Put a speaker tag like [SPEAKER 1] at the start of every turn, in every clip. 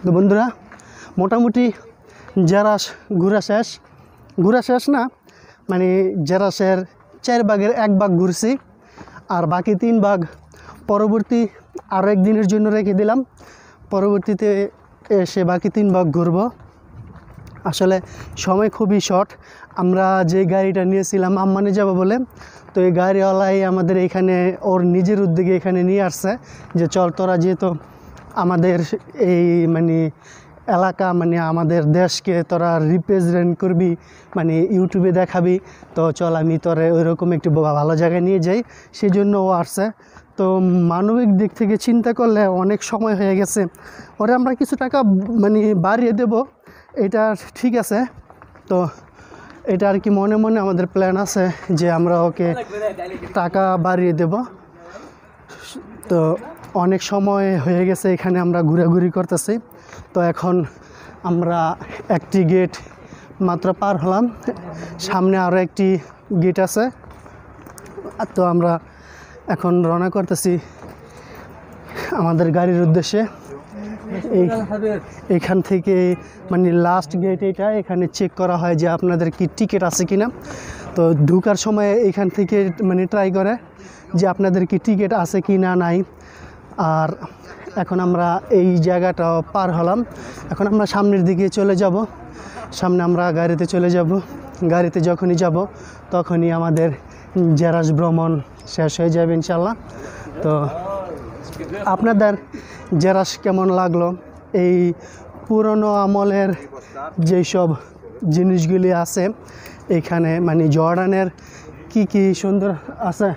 [SPEAKER 1] তো বন্ধুরা মোটামুটি জেরাস ঘোরা শেষ না, মানে জেরাসের 4 ভাগের 1 ভাগ ঘুরছি, আর বাকি 3 ভাগ পরবর্তী আরও একদিনের জন্য রেখে দিলাম। পরবর্তীতে এসে বাকি 3 ভাগ ঘুরব। আসলে সময় খুবই শর্ট। আমরা যে গাড়িটা নিয়েছিলাম আম্মানে যাব বলে, তো এই গাড়িওয়ালাই আমাদের এখানে ওর নিজের উদ্যোগে এখানে নিয়ে আসছে যে চল তোরা যেহেতু আমাদের এই মানে এলাকা মানে আমাদের দেশকে তোরা রিপ্রেজেন্ট করবি, মানে ইউটিউবে দেখাবি, তো চল আমি তোরে ওইরকম একটু ভালো জায়গায় নিয়ে যাই, সেই জন্য ও আসছে। তো মানবিক দিক থেকে চিন্তা করলে অনেক সময় হয়ে গেছে, ওরে আমরা কিছু টাকা মানে বাড়িয়ে দেব, এটা ঠিক আছে। তো এটা আর কি মনে মনে আমাদের প্ল্যান আছে যে আমরা ওকে টাকা বাড়িয়ে দেব। তো অনেক সময় হয়ে গেছে এখানে আমরা ঘোরাঘুরি করতেছি। তো এখন আমরা একটি গেট মাত্র পার হলাম, সামনে আরও একটি গেট আছে। তো আমরা এখন রওনা করতেছি আমাদের গাড়ির উদ্দেশ্যে। এইখান থেকে মানে লাস্ট গেট এটা, এখানে চেক করা হয় যে আপনাদের কি টিকিট আছে কিনা। তো ঢোকার সময় এখান থেকে মানে ট্রাই করে যে আপনাদের কি টিকিট আছে কি না নাই। আর এখন আমরা এই জায়গাটা পার হলাম, এখন আমরা সামনের দিকে চলে যাব। সামনে আমরা গাড়িতে চলে যাব। গাড়িতে যখনই যাব তখনই আমাদের জেরাস ভ্রমণ শেষ হয়ে যাবে ইনশাল্লাহ। তো আপনাদের জেরাস কেমন লাগলো, এই পুরনো আমলের যেই সব জিনিসগুলি আছে এখানে, মানে জর্ডানের কি সুন্দর আছে।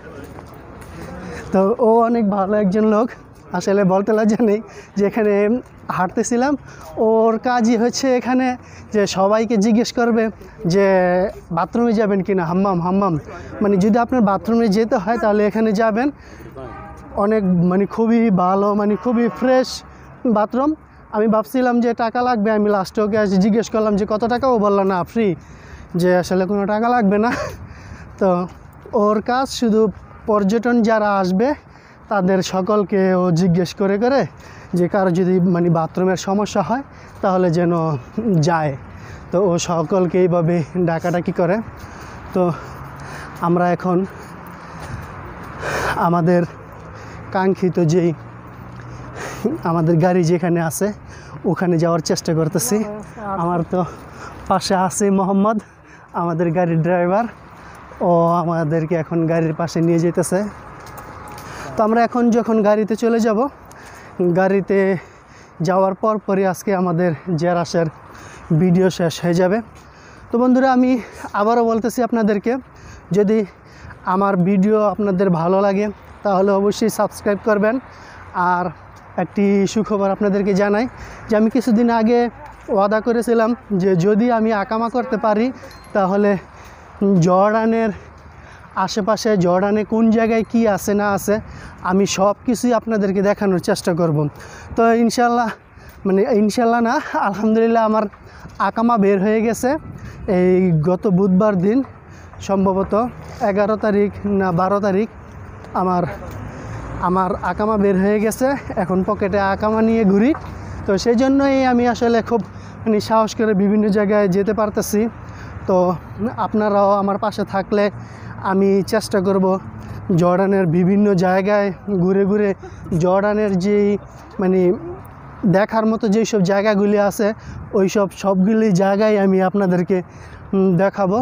[SPEAKER 1] তো ও অনেক ভালো একজন লোক, আসলে বলতে লজ্জা নেই যে এখানে হাঁটতেছিলাম, ওর কাজই হচ্ছে এখানে যে সবাইকে জিজ্ঞেস করবে যে বাথরুমে যাবেন কি না, হাম্মাম, মানে যদি আপনার বাথরুমে যেতে হয় তাহলে এখানে যাবেন। অনেক মানে খুবই ভালো, মানে খুবই ফ্রেশ বাথরুম। আমি ভাবছিলাম যে টাকা লাগবে, আমি লাস্টে ওকে জিজ্ঞেস করলাম যে কত টাকা, ও বললো না ফ্রি, যে আসলে কোনো টাকা লাগবে না। তো ওর কাজ শুধু পর্যটন যারা আসবে তাদের সকলকে ও জিজ্ঞেস করে যে কারো যদি মানে বাথরুমের সমস্যা হয় তাহলে যেন যায়। তো ও সকলকে এইভাবে ডাকাডাকি করে। তো আমরা এখন আমাদের কাঙ্ক্ষিত যেই আমাদের গাড়ি যেখানে আছে ওখানে যাওয়ার চেষ্টা করতেছি। আমার তো পাশে আছে মোহাম্মদ, আমাদের গাড়ির ড্রাইভার, ও আমাদেরকে এখন গাড়ির পাশে নিয়ে যেতেছে। তো আমরা এখন যখন গাড়িতে চলে যাব, গাড়িতে যাওয়ার পরই আজকে আমাদের জেরাসের ভিডিও শেষ হয়ে যাবে। তো বন্ধুরা আমি আবারও বলতেছি আপনাদেরকে, যদি আমার ভিডিও আপনাদের ভালো লাগে তাহলে অবশ্যই সাবস্ক্রাইব করবেন। আর একটি সুখবর আপনাদেরকে জানাই যে আমি কিছুদিন আগে ওয়াদা করেছিলাম যে যদি আমি আকামা করতে পারি তাহলে জর্ডানের আশেপাশে জর্ডানে কোন জায়গায় কি আছে না আছে আমি সব কিছুই আপনাদেরকে দেখানোর চেষ্টা করব। তো ইনশাল্লাহ না, আলহামদুলিল্লাহ আমার আকামা বের হয়ে গেছে এই গত বুধবার দিন, সম্ভবত 11 তারিখ না 12 তারিখ আমার আকামা বের হয়ে গেছে। এখন পকেটে আকামা নিয়ে ঘুরি। তো সেই জন্যই আমি আসলে খুব মানে সাহস করে বিভিন্ন জায়গায় যেতে পারতেছি। তো আপনারাও আমার পাশে থাকলে আমি চেষ্টা করব জর্ডানের বিভিন্ন জায়গায় ঘুরে জর্ডানের যেই মানে দেখার মতো যেই সব জায়গাগুলি আছে ওই সবগুলি জায়গায় আমি আপনাদেরকে দেখাবো।